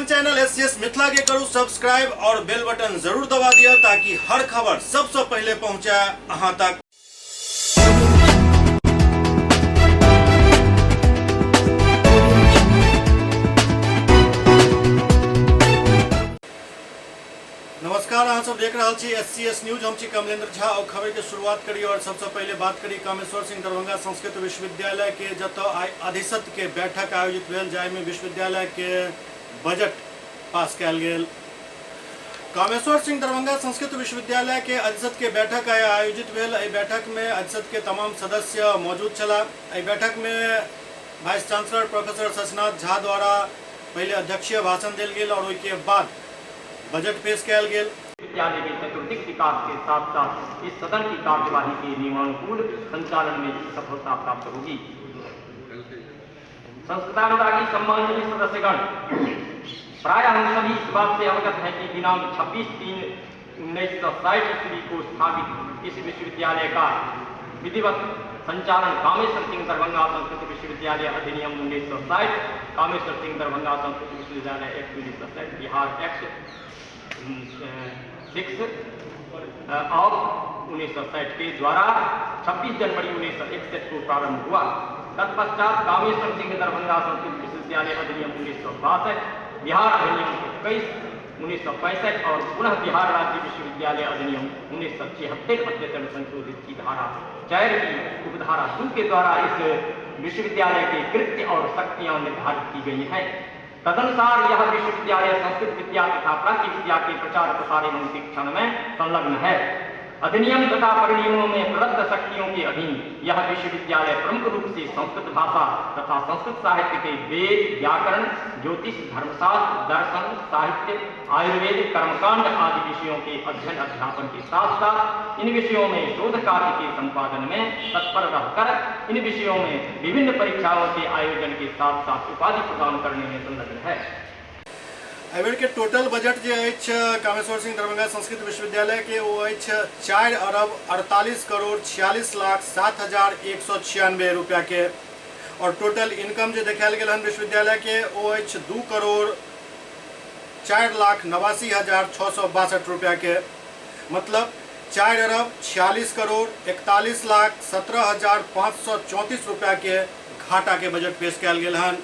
अपन channel SCS Mithila के करू subscribe और बेल बटन जरूर दबा दिया ताकि हर खबर सबसे पहले पहुंचे अहां तक। नमस्कार, अहाँ सब देख रहा छी एससीएस न्यूज। हम छी कमलेंद्र झा और खबर के शुरुआत करी और सबसे पहले बात करी कामेश्वर सिंह दरभंगा संस्कृत विश्वविद्यालय के जतऽ अधिसत के बैठक आयोजित भेल, जाहिमे विश्वविद्यालय के बजट पास कयल गेल। कामेश्वर सिंह दरभंगा संस्कृत विश्वविद्यालय के अधिसत के बैठक आयोजित भेल। एहि बैठक में अधिसत के तमाम सदस्य मौजूद छला। एहि बैठक में vice chancellor professor Shashinath Jha द्वारा पहले अध्यक्षीय भाषण देल गेल और उसके बाद बजट पेश किया गया। विद्यालय के चतुर्दिक विकास के साथ साथ इस सदन की कार्यवाही के नियमानुकूल संचालन में सफलता प्राप्त होगी। संस्कृतानुरागी सम्माननीय सदस्यगण, प्राय हम सभी इस बात से अवगत हैं कि दिनांक 26/3/1960 ईस्वी को स्थापित इस विश्वविद्यालय का विधिवत संचालन कामेश्वर सिंह दरभंगा संस्कृत विश्वविद्यालय अधिनियम 1960, कामेश्वर सिंह दरभंगा संस्कृत विश्वविद्यालय एक्ट 1960, बिहार एक्ट 6 और 1960 के द्वारा 26 जनवरी 1961 को प्रारंभ हुआ। तत्पश्चात कामेश्वर सिंह दरभंगा संस्कृत विश्वविद्यालय अधिनियम 1962, बिहार अधिनियम 21 1965 और पुनः बिहार राज्य विश्वविद्यालय अधिनियम 1976 अद्यतन संशोधित की धारा 4 की उपधारा 2 के द्वारा इस विश्वविद्यालय के कृत्य और शक्तियां निर्धारित की गई हैं। तदनुसार यह विश्वविद्यालय संस्कृत विद्या तथा प्राच्य विद्या के प्रचार प्रसार एवं शिक्षण में संलग्न है। अधिनियम तथा परिनियमों में प्रदत्त शक्तियों के अधीन यह विश्वविद्यालय प्रमुख रूप से संस्कृत भाषा तथा संस्कृत साहित्य के वेद, व्याकरण, ज्योतिष, धर्मशास्त्र, दर्शन, साहित्य, आयुर्वेद, कर्मकांड आदि विषयों के अध्ययन अध्यापन के साथ साथ इन विषयों में शोध कार्य के संपादन में तत्पर रहकर इन विषयों में विभिन्न परीक्षाओं के आयोजन के साथ साथ उपाधि प्रदान करने में संलग्न है। एहिबेर के टोटल बजट जे अछि कामेश्वर सिंह दरभंगा संस्कृत विश्वविद्यालय के वो अछि 4 अरब 48 करोड़ 46 लाख 7,196 रुपया के, और टोटल इनकम जो देखायल गेल हन विश्वविद्यालय के वो अछि 2 करोड़ 4 लाख 89,662 रुपया के। मतलब 4 अरब 46 करोड़ 41 लाख 17,534 रुपया के घाटा के बजट पेश किया गेल हन।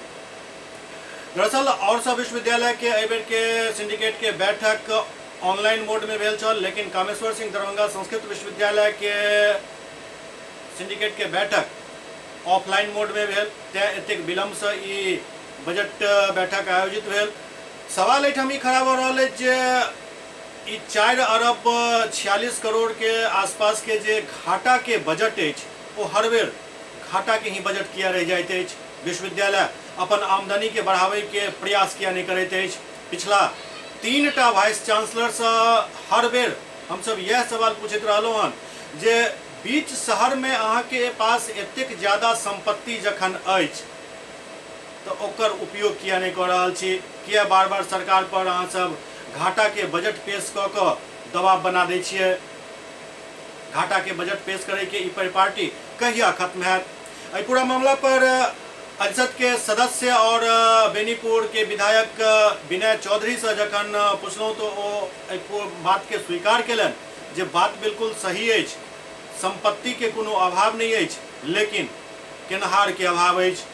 दरअसल और सब विश्वविद्यालय के एहिबेर के सिंडिकेट के बैठक ऑनलाइन मोड में भेल छल, लेकिन कामेश्वर सिंह दरभंगा संस्कृत विश्वविद्यालय के सिंडिकेट के बैठक ऑफलाइन मोड में भेल। तैं एतेक विलम्ब से ई बजट बैठक आयोजित भेल। सवाल एहिठाम ई खड़ा भऽ रहल अछि जे ई 4 अरब 46 करोड़ के आसपास के जे घाटा के बजट अछि वो हर बेर घाटा के ही बजट किया रह जाइत अछि। विश्वविद्यालय अपन आमदनी के बढ़ावे के प्रयास किया नहीं करते हैं। पिछला 3टा वाइस चांसलर से हर बेर हम सब यह सवाल पूछते रहलों हन जे बीच शहर में अहाँ के पास एतेक ज्यादा संपत्ति जखन अछि तो ओकर उपयोग किया नहीं कर रहल छी, किया बार बार सरकार पर अहाँ सब घाटा के बजट पेश कऽ कऽ दबाव बना दै छियै। घाटा के बजट पेश करे के ई परिपाटी कहिया खत्म हैत? एहि पूरा मामला पर अधिसत के सदस्य और बेनीपुर के विधायक विनय चौधरी से जखन पूछलहुँ तो वो बात के स्वीकार केलन जे बात बिल्कुल सही अछि, संपत्ति के कोनो अभाव नहीं अछि, लेकिन केनहार के अभाव अछि।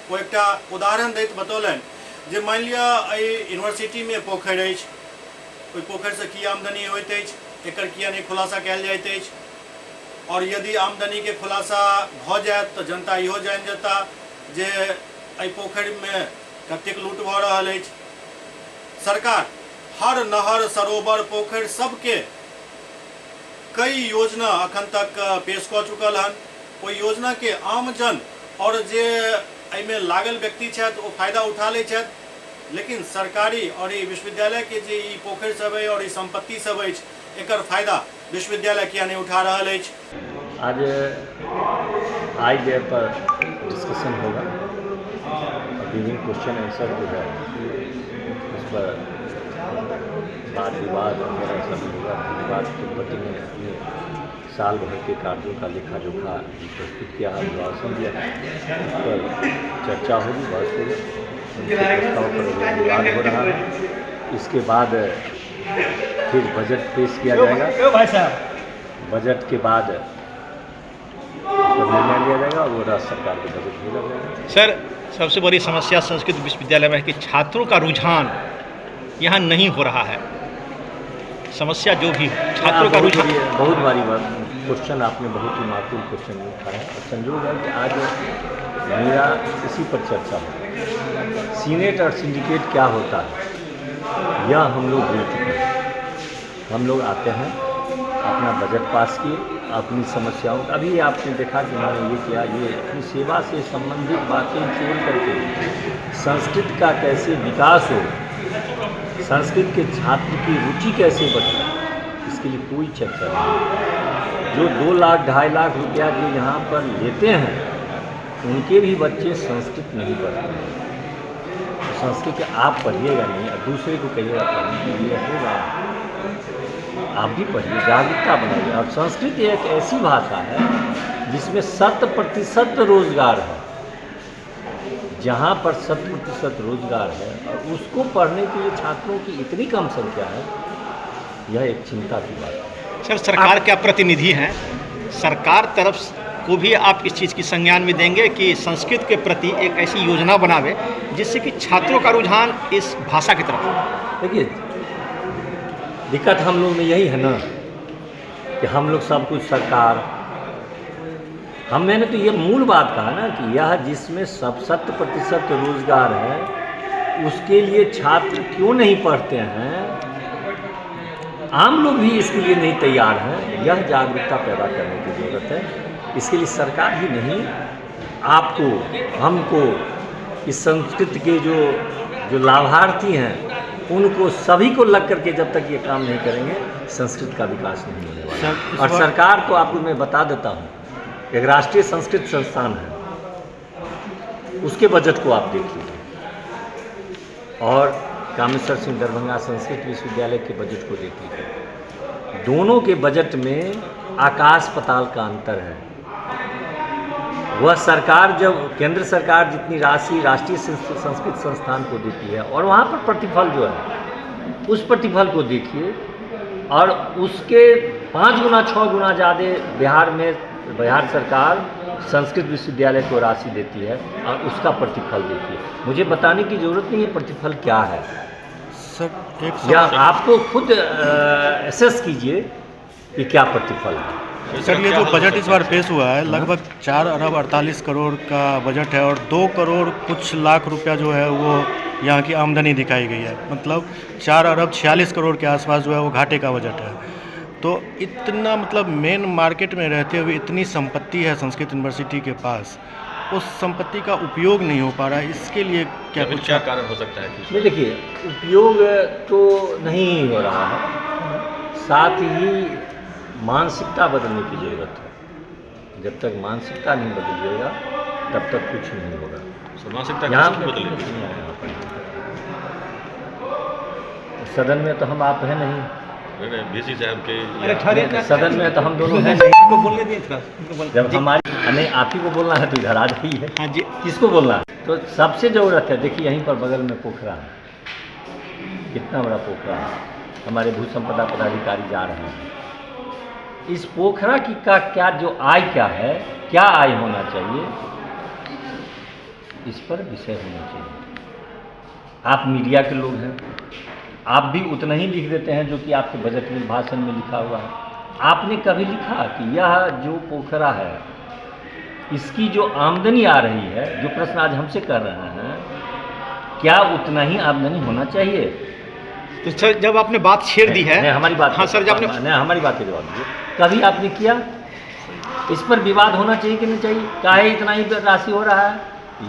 वो एकटा उदाहरण दैत बतौलन जे मान लिअ यूनिवर्सिटी में पोखरि अछि, ओहि पोखरि से की आमदनी होइत अछि, एकर किया नहीं खुलासा कयल जाइत अछि? और यदि आमदनी के खुलासा भ जाए तो जनता इहो जान जेता जे एहि पोखरि में कतेक लूट भ रहल अछि। सरकार हर नहर, सरोवर, पोखरि सबके कई योजना अखन तक पेश कऽ चुकल हन। ओहि योजना के आमजन और जे एहिमे लागल व्यक्ति छथि वो फायदा उठा लै छथि, लेकिन सरकारी और ई विश्वविद्यालय के जे ई पोखरि सब अछि और ई संपत्ति सब अछि एकर फायदा विश्वविद्यालय किया नहीं उठा रहा है? आज आई व्यय पर डिस्कशन होगा, विभिन्न क्वेश्चन आंसर जो है उस पर वाद विवाद वगैरह सब होगा। विवाद के प्रति में अपने साल भर के कार्यों का लेखा जोखा प्रस्तुत किया है, भाषण दिया, उस पर चर्चा होगी, बहस होगी। उनके प्रस्ताव पर अभी विवाद हो रहा है। इसके बाद फिर बजट पेश किया जाएगा। बजट के बाद निर्णय लिया जाएगा और वो राज्य सरकार के बजट भेजा जाएगा। सर, सबसे बड़ी समस्या संस्कृत विश्वविद्यालय में है कि छात्रों का रुझान यहाँ नहीं हो रहा है। समस्या जो भी हो, छात्रों का रुझान बहुत बारी क्वेश्चन आपने बहुत ही महत्वपूर्ण क्वेश्चन उठाया है। संयोग है कि आज मेरा इसी पर चर्चा हो। सीनेट और सिंडिकेट क्या होता है यह हम लोग भूल चुके हैं। हम लोग आते हैं, अपना बजट पास किए, अपनी समस्याओं अभी आपने देखा कि मैंने ये किया, ये अपनी सेवा से संबंधित बातें छोड़ करके संस्कृत का कैसे विकास हो, संस्कृत के छात्र की रुचि कैसे बढ़े, इसके लिए कोई चर्चा नहीं। जो 2 लाख 2.5 लाख रुपया जो यहाँ पर लेते हैं उनके भी बच्चे संस्कृत नहीं पढ़ते हैं। संस्कृत आप पढ़िएगा नहीं और दूसरे को कहिएगा पढ़ने के लिए होगा। आप भी पढ़िए, जागरूकता बनाइए। और संस्कृत एक ऐसी भाषा है जिसमें 100% रोजगार है। जहाँ पर 100% रोजगार है और उसको पढ़ने के लिए छात्रों की इतनी कम संख्या है, यह एक चिंता की बात है। सर, सरकार क्या प्रतिनिधि हैं, सरकार तरफ को भी आप इस चीज़ की संज्ञान में देंगे कि संस्कृत के प्रति एक ऐसी योजना बनावे जिससे कि छात्रों का रुझान इस भाषा की तरफ। देखिए, दिक्कत हम लोग में यही है ना कि हम लोग सब कुछ सरकार, मैंने तो ये मूल बात कहा ना कि यह जिसमें 100% रोजगार है उसके लिए छात्र क्यों नहीं पढ़ते हैं, आम लोग भी इसके लिए नहीं तैयार हैं। यह जागरूकता पैदा करने की ज़रूरत है। इसके लिए सरकार ही नहीं, आपको, हमको, इस संस्कृत के जो लाभार्थी हैं उनको सभी को लग करके जब तक ये काम नहीं करेंगे संस्कृत का विकास नहीं होने वाला। और सरकार को आपको मैं बता देता हूँ, एक राष्ट्रीय संस्कृत संस्थान है, उसके बजट को आप देख लीजिए और कामेश्वर सिंह दरभंगा संस्कृत विश्वविद्यालय के बजट को देख लीजिए। दोनों के बजट में आकाश पताल का अंतर है। वह सरकार, जब केंद्र सरकार जितनी राशि राष्ट्रीय संस्कृत संस्थान को देती है और वहाँ पर प्रतिफल जो है उस प्रतिफल को देखिए, और उसके 5 गुना 6 गुना ज़्यादा बिहार सरकार संस्कृत विश्वविद्यालय को राशि देती है और उसका प्रतिफल देखिए। मुझे बताने की ज़रूरत नहीं है प्रतिफल क्या है सर। या आपको खुद एसेस कीजिए कि क्या प्रतिफल है। सर, ये जो बजट इस बार पेश हुआ है लगभग 4 अरब 48 करोड़ का बजट है और 2 करोड़ कुछ लाख रुपया जो है वो यहाँ की आमदनी दिखाई गई है। मतलब 4 अरब 46 करोड़ के आसपास जो है वो घाटे का बजट है। तो इतना, मतलब मेन मार्केट में रहते हुए इतनी संपत्ति है संस्कृत यूनिवर्सिटी के पास, उस संपत्ति का उपयोग नहीं हो पा रहा है। इसके लिए क्या कारण हो सकता है? नहीं, देखिए, उपयोग तो नहीं हो रहा है, साथ ही मानसिकता बदलने की ज़रूरत है। जब तक मानसिकता नहीं बदलिएगा तब तक कुछ नहीं होगा। मानसिकता यहाँ कैसे बदलेगी? सदन में तो हम आप हैं नहीं, बीसी साहब के सदन में तो हम दोनों हैं नहीं। बोलने दिए थोड़ा। जब हमारी नहीं, आप ही को बोलना है तो इधर आ रही है। हाँ जी, किसको बोलना है? तो सबसे ज़रूरत है। देखिए, यहीं पर बगल में पोखरा है, कितना बड़ा पोखरा है। हमारे भू संपदा पदाधिकारी जा रहे हैं। इस पोखरा की का क्या जो आय क्या है, क्या आय होना चाहिए, इस पर विषय होना चाहिए। आप मीडिया के लोग हैं, आप भी उतना ही लिख देते हैं जो कि आपके बजट में भाषण में लिखा हुआ है। आपने कभी लिखा कि यह जो पोखरा है इसकी जो आमदनी आ रही है, जो प्रश्न आज हमसे कर रहे हैं, क्या उतना ही आमदनी होना चाहिए? तो सर, जब आपने बात छेड़ दी है, हमारी बात, हाँ सर, जब आपने हमारी बात के जवाब दीजिए। कभी आपने किया? इस पर विवाद होना चाहिए कि नहीं चाहिए? काहे इतना ही राशि हो रहा है?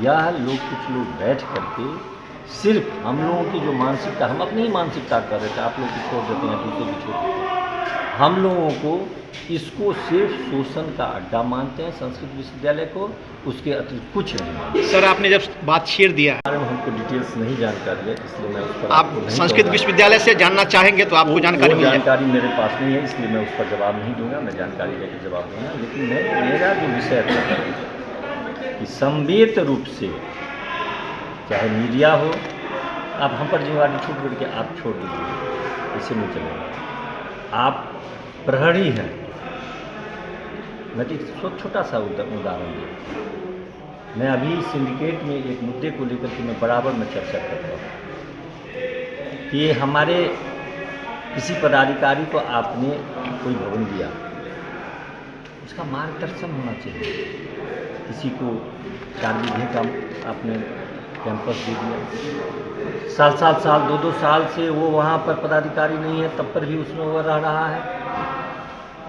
यह लोग, कुछ लोग बैठ करके सिर्फ हम लोगों की जो मानसिकता, हम अपनी ही मानसिकता कर रहे थे, आप लोग की छोड़ देते हैं, दूसरों की छोड़ देते हैं। हम लोगों को इसको सिर्फ शोषण का अड्डा मानते हैं, संस्कृत विश्वविद्यालय को, उसके अतिरिक्त कुछ नहीं मानते। सर, आपने जब बात छेड़ दिया, बारे में हमको डिटेल्स नहीं जानकारी है, इसलिए मैं उस पर आप संस्कृत विश्वविद्यालय से जानना चाहेंगे तो आपको जानकारी मिल जाएगी। जानकारी मेरे पास नहीं है, इसलिए मैं उस पर जवाब नहीं दूंगा। मैं जानकारी लेकर जवाब दूंगा। लेकिन मेरा जो विषय था कि संवेद रूप से चाहे मीडिया हो, आप हम पर जिम्मेवारी छूट कर के आप छोड़ दीजिए, इससे नहीं चलेगा। आप प्रहरी हैं, मैं तो छोटा सा उदाहरण दूँ। मैं अभी सिंडिकेट में एक मुद्दे को लेकर के मैं बराबर में चर्चा करता हूँ कि हमारे किसी पदाधिकारी को आपने कोई भवन दिया, उसका मार्गदर्शन होना चाहिए। किसी को 4 बीघे का आपने कैंपस दे दिया, साल 2 साल से वो वहाँ पर पदाधिकारी नहीं है, तब पर भी उसमें वो रह रहा है।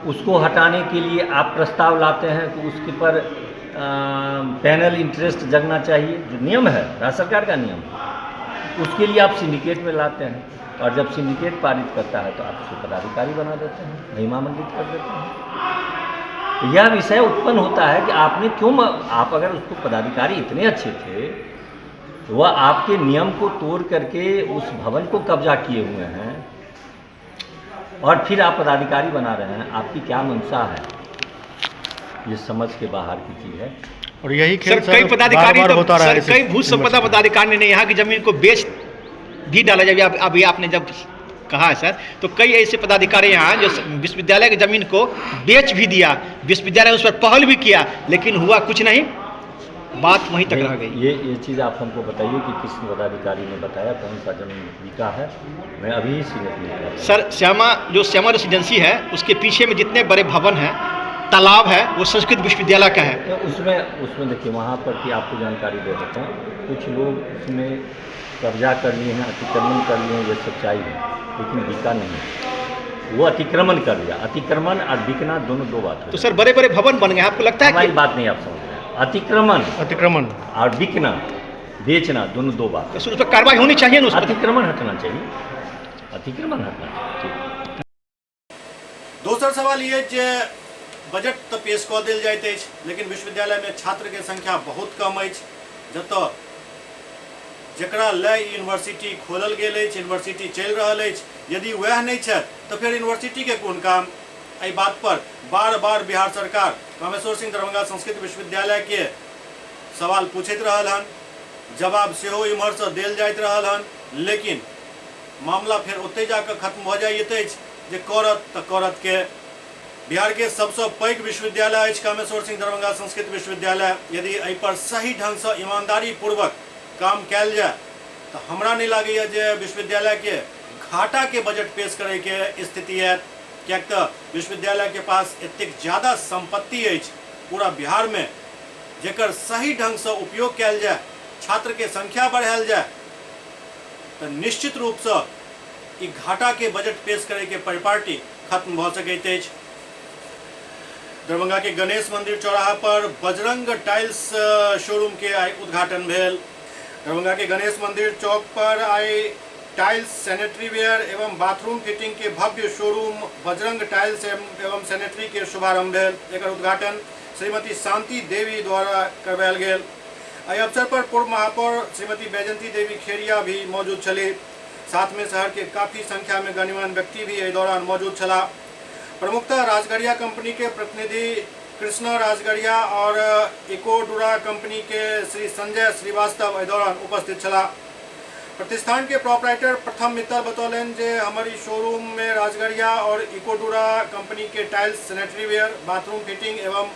उसको हटाने के लिए आप प्रस्ताव लाते हैं कि उसके पर पैनल इंटरेस्ट जगना चाहिए, जो नियम है, राज्य सरकार का नियम है, उसके लिए आप सिंडिकेट में लाते हैं, और जब सिंडिकेट पारित करता है तो आप उसको पदाधिकारी बना देते हैं, महिमामंडित कर देते हैं। तो यह विषय उत्पन्न होता है कि आपने क्यों, आप अगर उसको पदाधिकारी इतने अच्छे थे तो वह आपके नियम को तोड़ करके उस भवन को कब्जा किए हुए हैं, और फिर आप पदाधिकारी बना रहे हैं। आपकी क्या मंशा है, ये समझ के बाहर की चीज़ है। और यही खेल सर कई पदाधिकारी बार-बार होता रहा है कई भू संपदा पदाधिकारी ने यहाँ की जमीन को बेच भी डाला। जब अभी आपने जब कहा है सर, तो कई ऐसे पदाधिकारी यहाँ जो विश्वविद्यालय की जमीन को बेच भी दिया, विश्वविद्यालय उस पर पहल भी किया, लेकिन हुआ कुछ नहीं, बात वहीं तक रह गई। ये चीज़ आप हमको बताइए कि किस पदाधिकारी ने बताया कौन सा जमीन बिका है, मैं अभी सीनियर सर श्यामा रेसिडेंसी है, उसके पीछे में जितने बड़े भवन हैं, तालाब है, वो संस्कृत विश्वविद्यालय का है। तो उसमें देखिए, वहाँ पर की आपको जानकारी दे देता हूँ, कुछ लोग उसमें कब्जा कर लिए हैं, अतिक्रमण कर लिए हैं, ये सच्चाई है, लेकिन बिका नहीं। वो अतिक्रमण कर लिया, अतिक्रमण और बिकना दोनों दो बात है। तो सर बड़े बड़े भवन बन गए, आपको लगता है? हमारी बात नहीं आप समझ रहे हैं, अतिक्रमण और बिकना, बेचना, दोनों दो बात। तो उस पर कार्रवाई होनी चाहिए ना, अतिक्रमण हटना चाहिए, अतिक्रमण हटना चाहिए। दोसर सवाल ये जे बजट तो पेश कऽ देल जाइत अछि, लेकिन विश्वविद्यालय में छात्र के संख्या बहुत कम अछि, जतऽ जकरा लय यूनिवर्सिटी खोलल गेल अछि, यूनिवर्सिटी चलि रहल अछि। यदि वह नहीं है तो फिर यूनिवर्सिटी के कोन काम? एहि बात पर बार बार बिहार सरकार कामेश्वर सिंह दरभंगा संस्कृत विश्वविद्यालय के सवाल पूछैत रहल हन, जवाब सेहो इम्हर से देल जाइत रहल हन, लेकिन मामला फिर ओतै जाकर खत्म भ जाइत अछि जे करत तऽ करत के। बिहार के सबसे पैघ विश्वविद्यालय अछि कामेश्वर सिंह दरभंगा संस्कृत विश्वविद्यालय। यदि एहि पर सही ढंग से ईमानदारी पूर्वक काम कैल जाए तो हमरा नहीं लगैया जे विश्वविद्यालय के घाटा के बजट पेश करे के स्थिति है, क्या तो विश्वविद्यालय के पास एतेक ज्यादा संपत्ति अछि पूरा बिहार में, जेकर सही ढंग से उपयोग कैल जाए, छात्र के संख्या बढ़ायल जाए तो निश्चित रूप से ई घाटा के बजट पेश करे के परिपाटी खत्म भ सकैत अछि। दरभंगा के गणेश मंदिर चौराहा पर बजरंग टाइल्स शोरूम के आई उद्घाटन भेल। दरभंगा के गणेश मंदिर चौक पर आई टाइल्स, सैनिटरी वेयर एवं बाथरूम फिटिंग के भव्य शोरूम बजरंग टाइल्स एवं सैनिटरी के शुभारंभ भेल। एकर उद्घाटन श्रीमती शांति देवी द्वारा करवायल गेल। एहि अवसर पर पूर्व महापौर श्रीमती बैजंती देवी खेरिया भी मौजूद छली। साथ में शहर के काफी संख्या में गणमान्य व्यक्ति भी एहि दौरान मौजूद छला। प्रमुखतः राजगढ़िया कंपनी के प्रतिनिधि कृष्णा राजगढ़िया और इकोडुरा कंपनी के श्री संजय श्रीवास्तव एहि दौरान उपस्थित छला। प्रतिष्ठान के प्रोपराइटर प्रथम मित्तल बतौलन जे हमारी शोरूम में राजगढ़िया और इकोडुरा कंपनी के tiles, sanitary ware, bathroom fitting एवं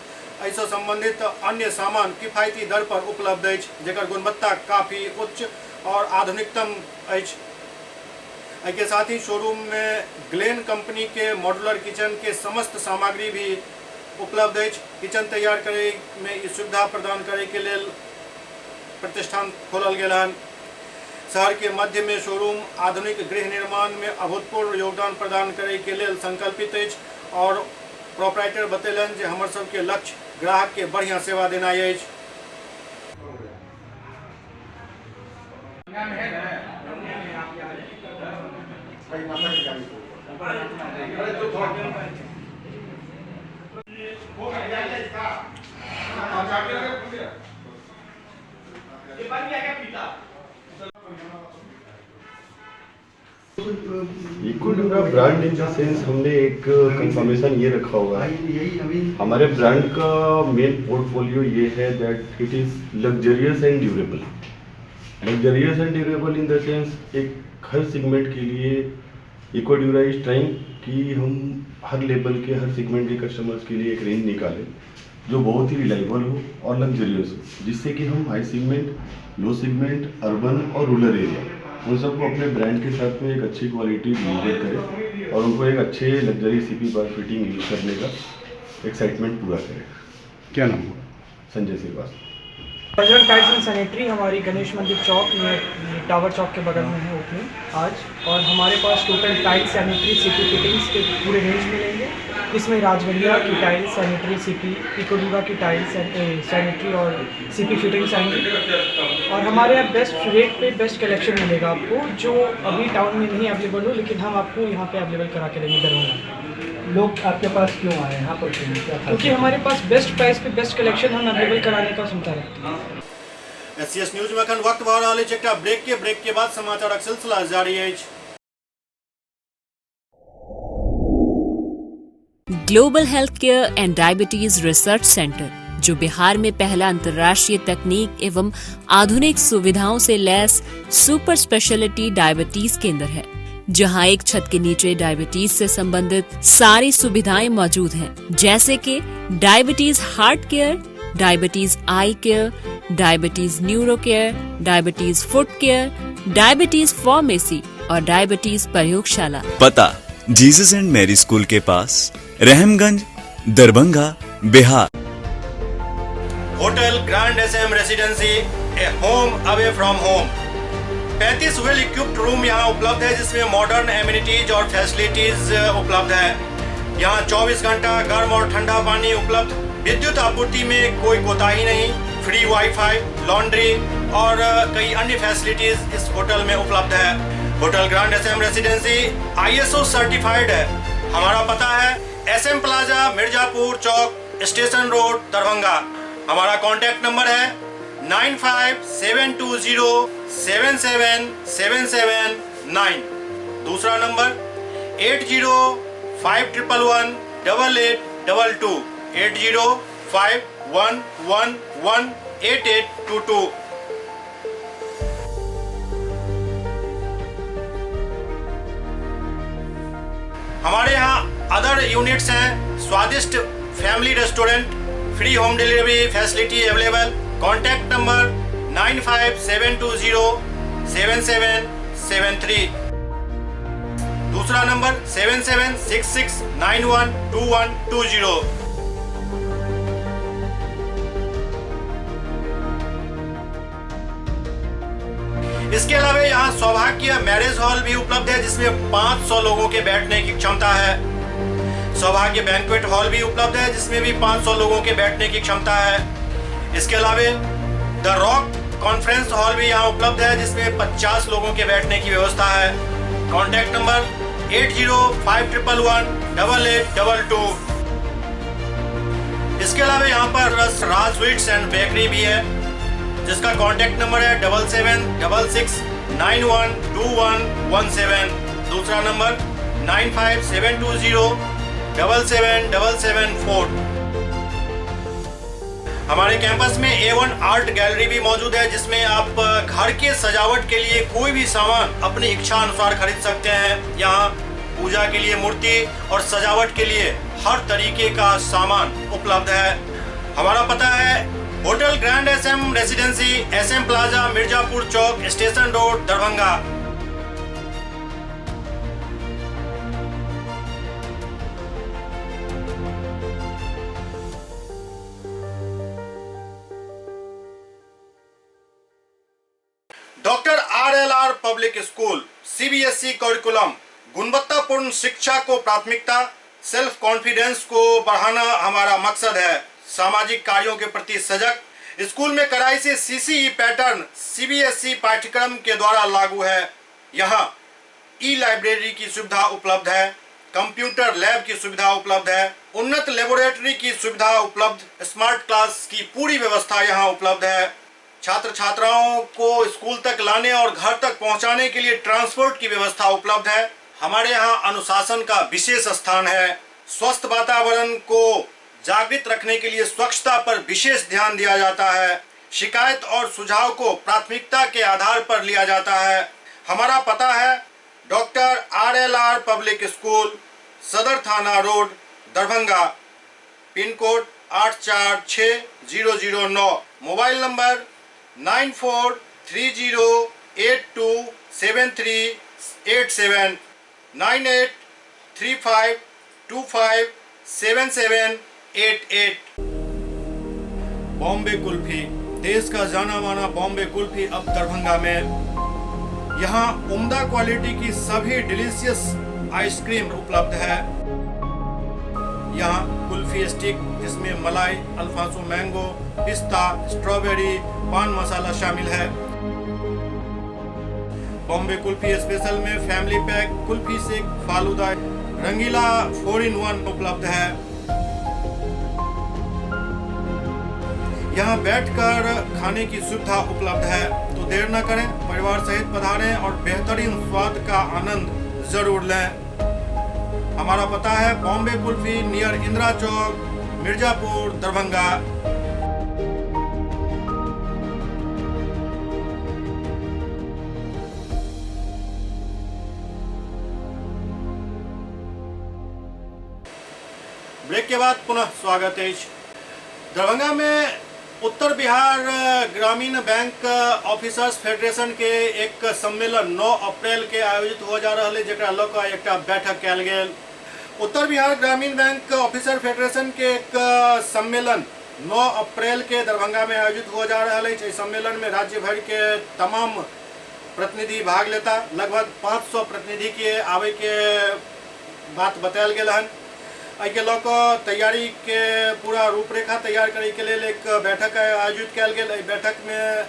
ऐसे संबंधित अन्य सामान किफायती दर पर उपलब्ध अछि, जेकर गुणवत्ता काफी उच्च और आधुनिकतम अछि। के साथ ही शोरूम में ग्लेन कंपनी के मॉड्यूलर किचन के समस्त सामग्री भी उपलब्ध है। किचन तैयार करे में सुविधा प्रदान करे के लिए प्रतिष्ठान खोलल गेल हन। शहर के मध्य में शोरूम आधुनिक गृह निर्माण में अभूतपूर्व योगदान प्रदान करे के लिए संकल्पित है और प्रोपराइटर बतेलन जे हमर सबके लक्ष्य ग्राहक के बढ़िया सेवा देना है। इकोडुरा ब्रांड इन द सेंस हमने एक कंफर्मेशन ये रखा हुआ है, हमारे ब्रांड का मेन पोर्टफोलियो ये है that it is luxurious and durable. Luxurious and durable in the sense एक हर सेगमेंट के लिए इकोड्यूरा इज ट्राइंग कि हम हर लेवल के हर सेगमेंट के कस्टमर्स के लिए एक रेंज निकालें जो बहुत ही रिलायबल हो और लग्जरियस हो, जिससे कि हम high segment, low segment, urban और रूरल एरिया उन सबको अपने ब्रांड के साथ में एक अच्छी क्वालिटी डिलीवर करें और उनको एक अच्छे luxury CP bath fitting use करने का एक्साइटमेंट पूरा करें। क्या नाम हुआ? Sanjay Srivastava. Bajrang tiles and sanitary हमारी गणेश मंदिर चौक में टावर चौक के बगल में है ओपनिंग आज, और हमारे पास total tiles sanitary CP fittings के पूरे रेंज मिलेंगे। इसमें राजवलिया की टाइल्स सैनिटरी सीपी, इकोडीवा की टाइल्स सैनिटरी और सीपी फिटिंग्स आएंगी, और हमारे यहाँ बेस्ट रेट पे बेस्ट कलेक्शन मिलेगा आपको, जो अभी टाउन में नहीं अवेलेबल हो, लेकिन हम आपको यहाँ पे अवेलेबल करा के देंगे दरभंगा। लोग आपके पास क्यों आए हैं यहाँ पर? क्योंकि हमारे पास बेस्ट प्राइस पे बेस्ट कलेक्शन हम अवेलेबल कराने का क्षमता रखते हैं। SCS न्यूज में अखन वक्त भऽ रहल अछि एकटा ब्रेक के बाद समाचारक सिलसिला जारी अछि। Global health care and diabetes research centre, जो बिहार में पहला अंतर्राष्ट्रीय तकनीक एवं आधुनिक सुविधाओं से लैस सुपर स्पेशलिटी डायबिटीज केंद्र है, जहां एक छत के नीचे डायबिटीज से संबंधित सारी सुविधाएं मौजूद हैं, जैसे कि diabetes heart care, diabetes eye care, diabetes neuro care, diabetes foot care, diabetes pharmacy और डायबिटीज प्रयोगशाला। पता जीसस एंड मैरी स्कूल के पास, Rahamganj, Darbhanga, Bihar. Hotel grand SM residency, a home away from home. 35 well equipped room यहाँ उपलब्ध है, जिसमें modern amenities और फैसिलिटीज उपलब्ध है। यहाँ 24 घंटा गर्म और ठंडा पानी उपलब्ध, विद्युत आपूर्ति में कोई कोताही नहीं, फ्री वाईफाई, लॉन्ड्री और कई अन्य फैसिलिटीज इस होटल में उपलब्ध है। Hotel grand SM residency ISO certified है। हमारा पता है SM plaza, Mirzapur Chowk, station road, Darbhanga. हमारा कॉन्टैक्ट नंबर है 9572077779। दूसरा नंबर 8051118822, 8051118822। हमारे यहाँ अदर यूनिट्स हैं, स्वादिष्ट family restaurant, free home delivery facility available. Contact number 9572077773। दूसरा नंबर 7766912120। इसके अलावा यहाँ सौभाग्य मैरिज हॉल भी उपलब्ध है, जिसमें 500 लोगों के बैठने की क्षमता है। सौभाग्य बैंक्वेट हॉल भी उपलब्ध है, जिसमें भी 500 लोगों के बैठने की क्षमता है। इसके अलावा द रॉक कॉन्फ्रेंस हॉल भी यहाँ उपलब्ध है, जिसमें 50 लोगों के बैठने की व्यवस्था है। Contact number 8051118822। इसके अलावा यहाँ पर राज स्वीट्स एंड बेकरी भी है, जिसका कॉन्टैक्ट नंबर है 7766912117। दूसरा नंबर 9572077774। हमारे कैंपस में A1 आर्ट गैलरी भी मौजूद है, जिसमें आप घर के सजावट के लिए कोई भी सामान अपनी इच्छा अनुसार खरीद सकते हैं। यहाँ पूजा के लिए मूर्ति और सजावट के लिए हर तरीके का सामान उपलब्ध है। हमारा पता है hotel grand SM residency, SM plaza, Mirzapur Chowk, station road, Darbhanga. Doctor RLR public school, CBSE curriculum, गुणवत्तापूर्ण शिक्षा को प्राथमिकता, सेल्फ कॉन्फिडेंस को बढ़ाना हमारा मकसद है। सामाजिक कार्यों के प्रति सजग। स्कूल में कड़ाई से CCE पैटर्न CBSE पाठ्यक्रम के द्वारा लागू है। यहाँ ई-लाइब्रेरी की सुविधा उपलब्ध है, कंप्यूटर लैब की सुविधा उपलब्ध है, उन्नत लेबोरेटरी की सुविधा उपलब्ध, स्मार्ट क्लास की पूरी व्यवस्था यहाँ उपलब्ध है। छात्र छात्राओं को स्कूल तक लाने और घर तक पहुंचाने के लिए ट्रांसपोर्ट की व्यवस्था उपलब्ध है। हमारे यहाँ अनुशासन का विशेष स्थान है। स्वस्थ वातावरण को जागृत रखने के लिए स्वच्छता पर विशेष ध्यान दिया जाता है। शिकायत और सुझाव को प्राथमिकता के आधार पर लिया जाता है। हमारा पता है डॉक्टर RLR पब्लिक स्कूल, सदर थाना road, Darbhanga, pin code 846009, mobile number 9430827387, 9835257788। Bombay kulfi, देश का जाना माना बॉम्बे कुल्फी अब दरभंगा में। यहाँ उम्दा क्वालिटी की सभी डिलीशियस आइसक्रीम उपलब्ध है। यहाँ कुल्फी स्टिक जिसमें मलाई, अल्फांसो मैंगो, पिस्ता, स्ट्रॉबेरी, पान मसाला शामिल है। बॉम्बे कुल्फी स्पेशल में फैमिली पैक, कुल्फी सेक, फालूदा, रंगीला 4-in-1 उपलब्ध है। यहाँ बैठकर खाने की सुविधा उपलब्ध है, तो देर न करें, परिवार सहित पधारें और बेहतरीन स्वाद का आनंद जरूर लें। हमारा पता है बॉम्बे कुल्फी, नियर इंदिरा चौक, मिर्जापुर, दरभंगा। ब्रेक के बाद पुनः स्वागत है। दरभंगा में उत्तर बिहार ग्रामीण बैंक ऑफिसर्स फेडरेशन के एक सम्मेलन 9 अप्रैल के आयोजित हो जा रहा है, जकरा लऽ कऽ एकटा बैठक कयल गेल। उत्तर बिहार ग्रामीण बैंक ऑफिसर फेडरेशन के एक सम्मेलन 9 अप्रैल के दरभंगा में आयोजित हो जा रहा है। इस सम्मेलन में राज्य भर के तमाम प्रतिनिधि भाग लेता। लगभग 500 प्रतिनिधि के आवे के बात बतायल गेल हन। एहिके लऽ कऽ तैयारी के पूरा रूपरेखा तैयार करे के लिए एक बैठक आयोजित कयल गेल। एहि बैठक में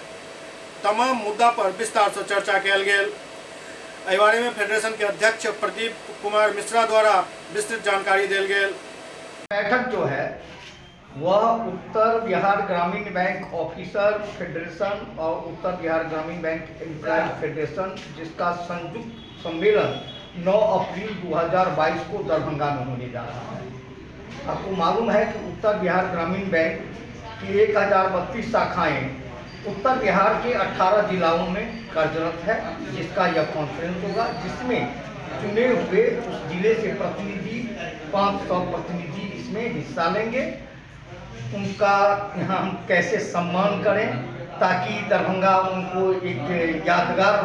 तमाम मुद्दा पर विस्तार से चर्चा कयल गेल। एहि बारे में फेडरेशन के अध्यक्ष प्रदीप कुमार मिश्रा द्वारा विस्तृत जानकारी देल गेल। बैठक जो है वह उत्तर बिहार ग्रामीण बैंक ऑफिसर फेडरेशन और उत्तर बिहार ग्रामीण बैंक एम्प्लॉय फेडरेशन, जिसका संयुक्त सम्मेलन 9 अप्रैल 2022 को दरभंगा में होने जा रहा है। आपको मालूम है कि उत्तर बिहार ग्रामीण बैंक की 1032 शाखाएं उत्तर बिहार के 18 जिलों में कार्यरत है, जिसका यह कॉन्फ्रेंस होगा, जिसमें चुने हुए उस जिले से प्रतिनिधि 500 प्रतिनिधि इसमें हिस्सा लेंगे। उनका यहाँ हम कैसे सम्मान करें ताकि दरभंगा उनको एक यादगार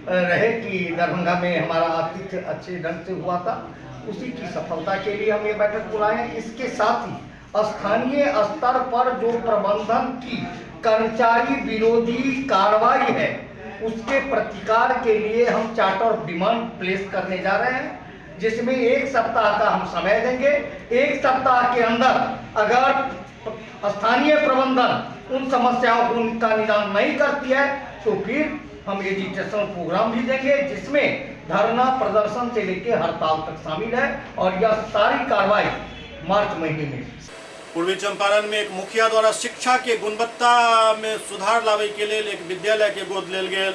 रहे कि दरभंगा में हमारा आतिथ्य अच्छे ढंग से हुआ था। उसी की सफलता के लिए हम ये बैठक बुलाए हैं। इसके साथ ही स्थानीय स्तर पर जो प्रबंधन की कर्मचारी विरोधी कार्रवाई है उसके प्रतिकार के लिए हम चार्टर ऑफ डिमांड प्लेस करने जा रहे हैं, जिसमें 1 सप्ताह का हम समय देंगे। 1 सप्ताह के अंदर अगर स्थानीय प्रबंधन उन समस्याओं को उनका निदान नहीं करती है तो फिर हम एजिटेशन प्रोग्राम भी देंगे, जिसमें धरना प्रदर्शन से लेकर हड़ताल तक शामिल है, और यह सारी कार्रवाई मार्च महीने में। पूर्वी चंपारण में एक मुखिया द्वारा शिक्षा के गुणवत्ता में सुधार लावे के लिए एक विद्यालय के गोद लेल गेल।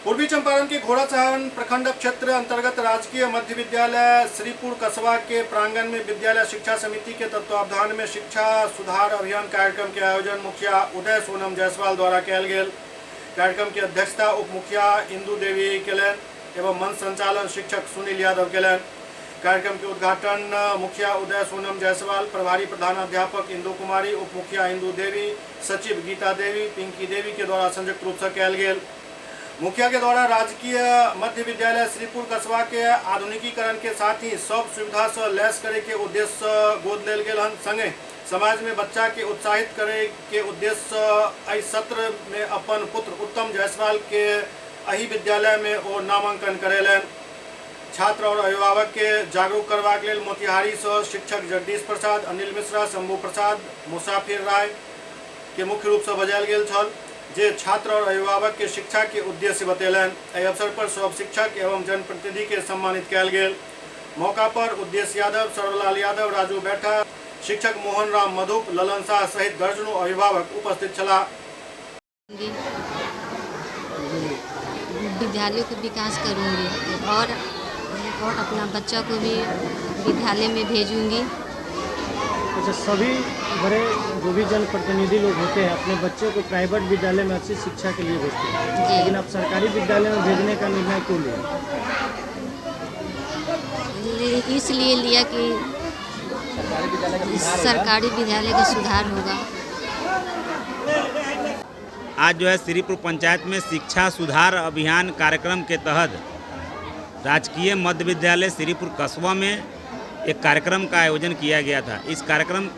पूर्वी चंपारण के घोड़ासहन प्रखंड क्षेत्र अंतर्गत राजकीय मध्य विद्यालय श्रीपुर कस्बा के प्रांगण में विद्यालय शिक्षा समिति के तत्वावधान में शिक्षा सुधार अभियान कार्यक्रम के आयोजन मुखिया उदय सोनम जायसवाल द्वारा कयल गेल। कार्यक्रम की अध्यक्षता उप मुखिया इंदू देवी केलन एवं मंच संचालन शिक्षक सुनील यादव केलन। कार्यक्रम के उद्घाटन मुखिया उदय सोनम जायसवाल, प्रभारी प्रधानाध्यापक इंदू कुमारी, उप मुखिया इंदू देवी, सचिव गीता देवी, पिंकी देवी के द्वारा संयुक्त रूप से कयल गेल। मुखिया के द्वारा राजकीय मध्य विद्यालय श्रीपुर कस्बा के आधुनिकीकरण के साथ ही सब सुविधा से लैस करे के उद्देश्य गोद लेल गेल हन। संगे समाज में बच्चा के उत्साहित करे के उद्देश्य एहि सत्र में अपन पुत्र उत्तम जायसवाल के एहि विद्यालय में ओ नामांकन करेलन। छात्र और अभिभावक के जागरूक करबाक लेल मोतिहारी से शिक्षक जगदीश प्रसाद, अनिल मिश्रा, शंभू प्रसाद, मुसाफिर राय के मुख्य रूप से बजायल गेल छल, जे छात्र और अभिभावक के शिक्षा के उद्देश्य बतेलन। एहि अवसर पर सब शिक्षक एवं जनप्रतिनिधि के सम्मानित कयल गेल। मौका पर उद्देश्य यादव, सर्वलाल यादव, राजू बैठा, शिक्षक मोहन राम मधुप, ललन शाह सहित दर्जनों अभिभावक उपस्थित छला। विद्यालय को विकास करूंगी और अपना बच्चा को भी विद्यालय में भेजूंगी। अच्छा, सभी बड़े जो भी जनप्रतिनिधि लोग होते हैं अपने बच्चे को प्राइवेट विद्यालय में अच्छी शिक्षा के लिए भेजते हैं, लेकिन अब सरकारी विद्यालय में भेजने का निर्णय क्यों लिया? इसलिए लिया कि सरकारी विद्यालय का सुधार होगा। आज जो है श्रीपुर पंचायत में शिक्षा सुधार अभियान कार्यक्रम के तहत राजकीय मध्य विद्यालय श्रीपुर कस्बा में एक कार्यक्रम का आयोजन किया गया था। इस कार्यक्रम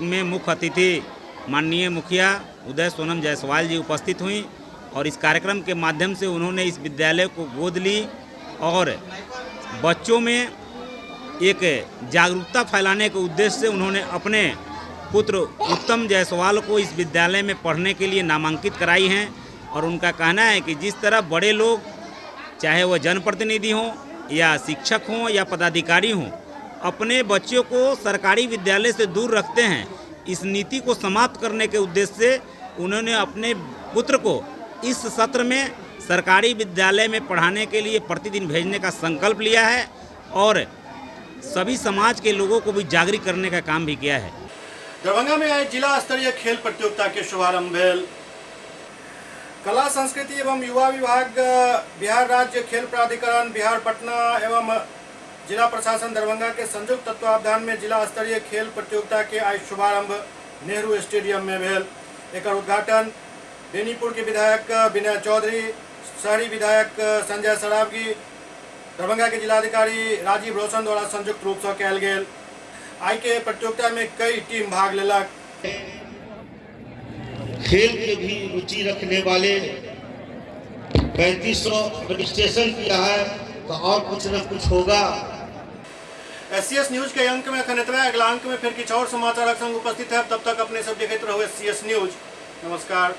में मुख्य अतिथि माननीय मुखिया उदय सोनम जायसवाल जी उपस्थित हुई और इस कार्यक्रम के माध्यम से उन्होंने इस विद्यालय को गोद ली और बच्चों में एक जागरूकता फैलाने के उद्देश्य से उन्होंने अपने पुत्र उत्तम जायसवाल को इस विद्यालय में पढ़ने के लिए नामांकित कराई हैं। और उनका कहना है कि जिस तरह बड़े लोग चाहे वह जनप्रतिनिधि हों या शिक्षक हों या पदाधिकारी हों अपने बच्चों को सरकारी विद्यालय से दूर रखते हैं, इस नीति को समाप्त करने के उद्देश्य से उन्होंने अपने पुत्र को इस सत्र में सरकारी विद्यालय में पढ़ाने के लिए प्रतिदिन भेजने का संकल्प लिया है और सभी समाज के लोगों को भी जागरूक करने का काम भी किया है। दरभंगा में आज जिला स्तरीय खेल प्रतियोगिता के शुभारंभ भेल। कला संस्कृति एवं युवा विभाग, बिहार राज्य खेल प्राधिकरण, बिहार पटना एवं जिला प्रशासन दरभंगा के संयुक्त तत्वावधान में जिला स्तरीय खेल प्रतियोगिता के आज शुभारंभ नेहरू स्टेडियम में भेल। एक उद्घाटन बेनीपुर के विधायक विनय चौधरी, शहरी विधायक संजय सरावगी, दरभंगा के जिलाधिकारी राजीव रोशन द्वारा संयुक्त रूप से कल गेल। आई के प्रतियोगिता में कई टीम भाग लेलक। खेल के भी रुचि रखने वाले 3500 रजिस्ट्रेशन किया है, तो और कुछ न कुछ होगा। SCS न्यूज के अंक में अखन इतना, अगला अंक में फिर कुछ और समाचार संग उपस्थित है। तब तक अपने सब देखते रहो SCS न्यूज। नमस्कार।